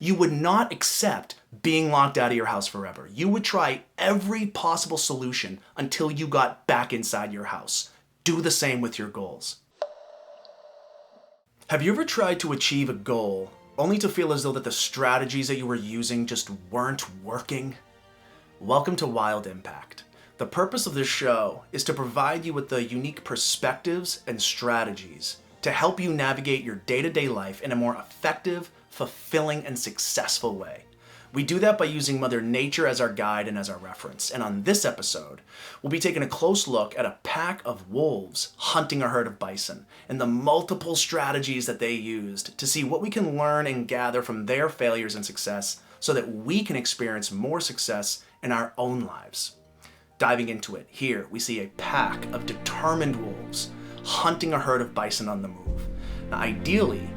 You would not accept being locked out of your house forever. You would try every possible solution until you got back inside your house. Do the same with your goals. Have you ever tried to achieve a goal only to feel as though that the strategies that you were using just weren't working? Welcome to Wild Impact. The purpose of this show is to provide you with the unique perspectives and strategies to help you navigate your day-to-day life in a more effective, fulfilling, and successful way. We do that by using Mother Nature as our guide and as our reference. And on this episode, we'll be taking a close look at a pack of wolves hunting a herd of bison and the multiple strategies that they used to see what we can learn and gather from their failures and success so that we can experience more success in our own lives. Diving into it, here we see a pack of determined wolves hunting a herd of bison on the move. Now, ideally,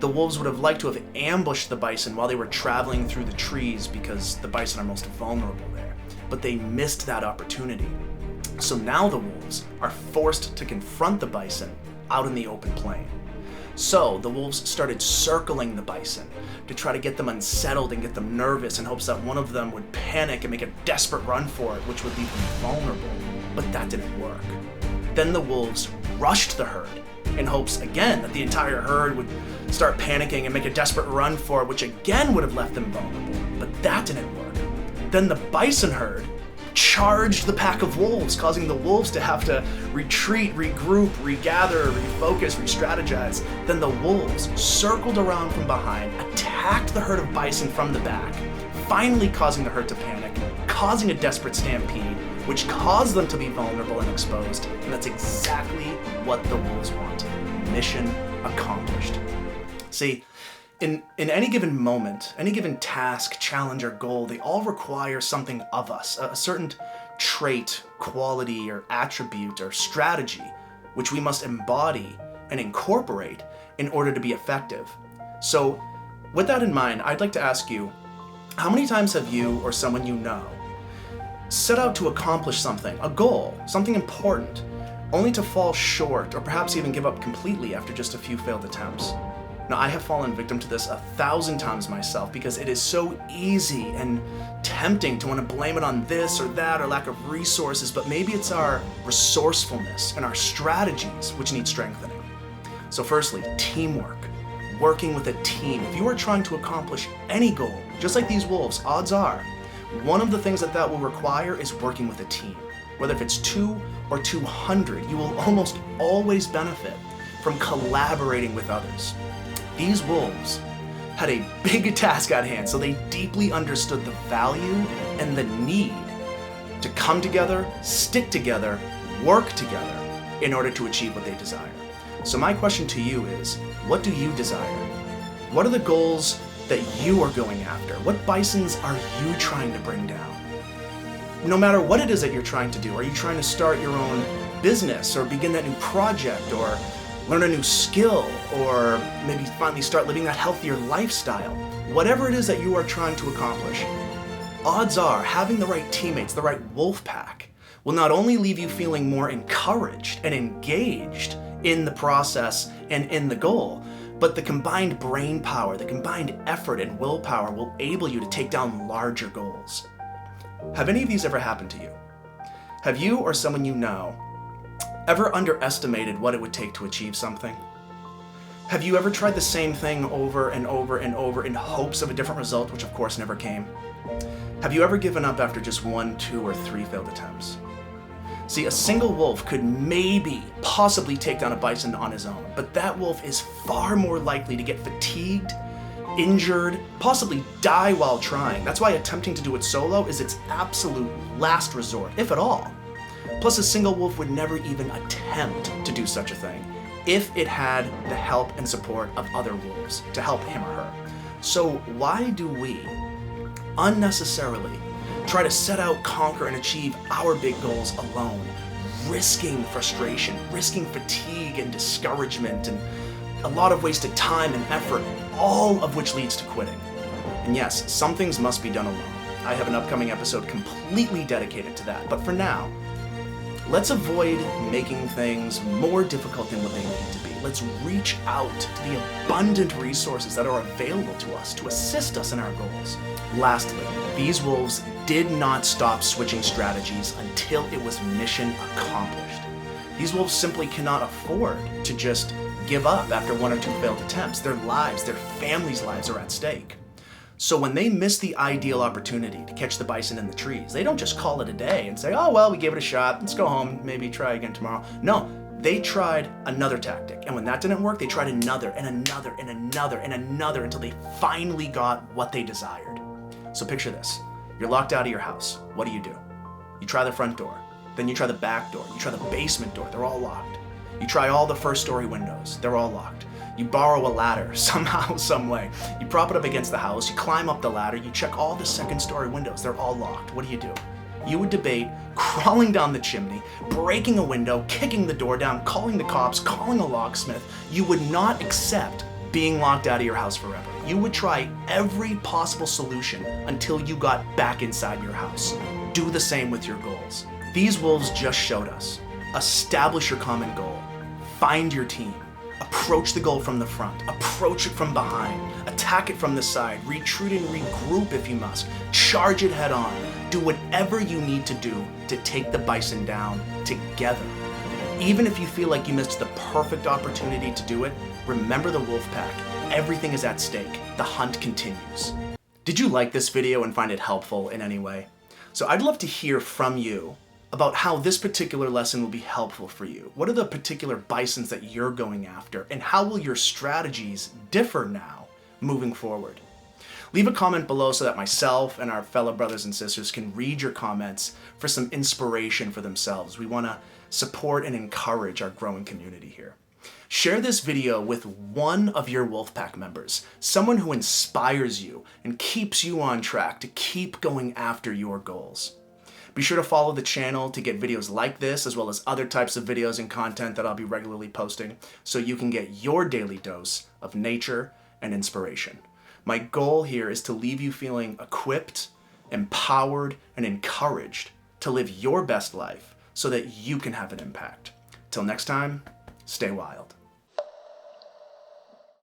the wolves would have liked to have ambushed the bison while they were traveling through the trees because the bison are most vulnerable there, but they missed that opportunity. So now the wolves are forced to confront the bison out in the open plain. So the wolves started circling the bison to try to get them unsettled and get them nervous in hopes that one of them would panic and make a desperate run for it, which would leave them vulnerable. But that didn't work. Then the wolves rushed the herd in hopes, again, that the entire herd would start panicking and make a desperate run for it, which again would have left them vulnerable. But that didn't work. Then the bison herd charged the pack of wolves, causing the wolves to have to retreat, regroup, regather, refocus, re-strategize. Then the wolves circled around from behind, attacked the herd of bison from the back, finally causing the herd to panic, causing a desperate stampede, which caused them to be vulnerable and exposed. And that's exactly what the wolves want. Mission accomplished. See, in any given moment, any given task, challenge, or goal, they all require something of us, a certain trait, quality, or attribute, or strategy, which we must embody and incorporate in order to be effective. So, with that in mind, I'd like to ask you, how many times have you or someone you know set out to accomplish something, a goal, something important, only to fall short or perhaps even give up completely after just a few failed attempts? Now, I have fallen victim to this 1,000 times myself because it is so easy and tempting to want to blame it on this or that or lack of resources, but maybe it's our resourcefulness and our strategies which need strengthening. So firstly, teamwork. Working with a team. If you are trying to accomplish any goal, just like these wolves, odds are, one of the things that will require is working with a team. Whether if it's 2 or 200, you will almost always benefit from collaborating with others. These wolves had a big task at hand, so they deeply understood the value and the need to come together, stick together, work together in order to achieve what they desire. So my question to you is, what do you desire? What are the goals that you are going after? What bisons are you trying to bring down? No matter what it is that you're trying to do, are you trying to start your own business or begin that new project or learn a new skill or maybe finally start living that healthier lifestyle? Whatever it is that you are trying to accomplish, odds are having the right teammates, the right wolf pack, will not only leave you feeling more encouraged and engaged in the process and in the goal, but the combined brain power, the combined effort and willpower will enable you to take down larger goals. Have any of these ever happened to you? Have you or someone you know ever underestimated what it would take to achieve something? Have you ever tried the same thing over and over and over in hopes of a different result, which of course never came? Have you ever given up after just 1, 2, or 3 failed attempts? See, a single wolf could maybe, possibly take down a bison on his own, but that wolf is far more likely to get fatigued, injured, possibly die while trying. That's why attempting to do it solo is its absolute last resort, if at all. Plus, a single wolf would never even attempt to do such a thing if it had the help and support of other wolves to help him or her. So why do we unnecessarily try to set out, conquer, and achieve our big goals alone, risking frustration, risking fatigue and discouragement, and a lot of wasted time and effort, all of which leads to quitting? And yes, some things must be done alone. I have an upcoming episode completely dedicated to that, but for now, Let's avoid making things more difficult than what they need to be. Let's reach out to the abundant resources that are available to us to assist us in our goals. Lastly, these wolves did not stop switching strategies until it was mission accomplished. These wolves simply cannot afford to just give up after 1 or 2 failed attempts. Their lives, their families' lives are at stake. So when they miss the ideal opportunity to catch the bison in the trees, they don't just call it a day and say, oh, well, we gave it a shot, let's go home, maybe try again tomorrow. No, they tried another tactic. And when that didn't work, they tried another and another and another and another until they finally got what they desired. So picture this. You're locked out of your house. What do? You try the front door. Then you try the back door. You try the basement door. They're all locked. You try all the first story windows. They're all locked. You borrow a ladder somehow, some way. You prop it up against the house. You climb up the ladder. You check all the second story windows. They're all locked. What do? You would debate crawling down the chimney, breaking a window, kicking the door down, calling the cops, calling a locksmith. You would not accept being locked out of your house forever. You would try every possible solution until you got back inside your house. Do the same with your goals. These wolves just showed us. Establish your common goal. Find your team. Approach the goal from the front. Approach it from behind. Attack it from the side. Retreat and regroup if you must. Charge it head on. Do whatever you need to do to take the bison down together. Even if you feel like you missed the perfect opportunity to do it, remember the wolf pack. Everything is at stake. The hunt continues. Did you like this video and find it helpful in any way? So I'd love to hear from you about how this particular lesson will be helpful for you. What are the particular bisons that you're going after, and how will your strategies differ now moving forward? Leave a comment below so that myself and our fellow brothers and sisters can read your comments for some inspiration for themselves. We want to support and encourage our growing community here. Share this video with one of your Wolfpack members, someone who inspires you and keeps you on track to keep going after your goals. Be sure to follow the channel to get videos like this, as well as other types of videos and content that I'll be regularly posting, so you can get your daily dose of nature and inspiration. My goal here is to leave you feeling equipped, empowered, and encouraged to live your best life so that you can have an impact. Till next time, stay wild.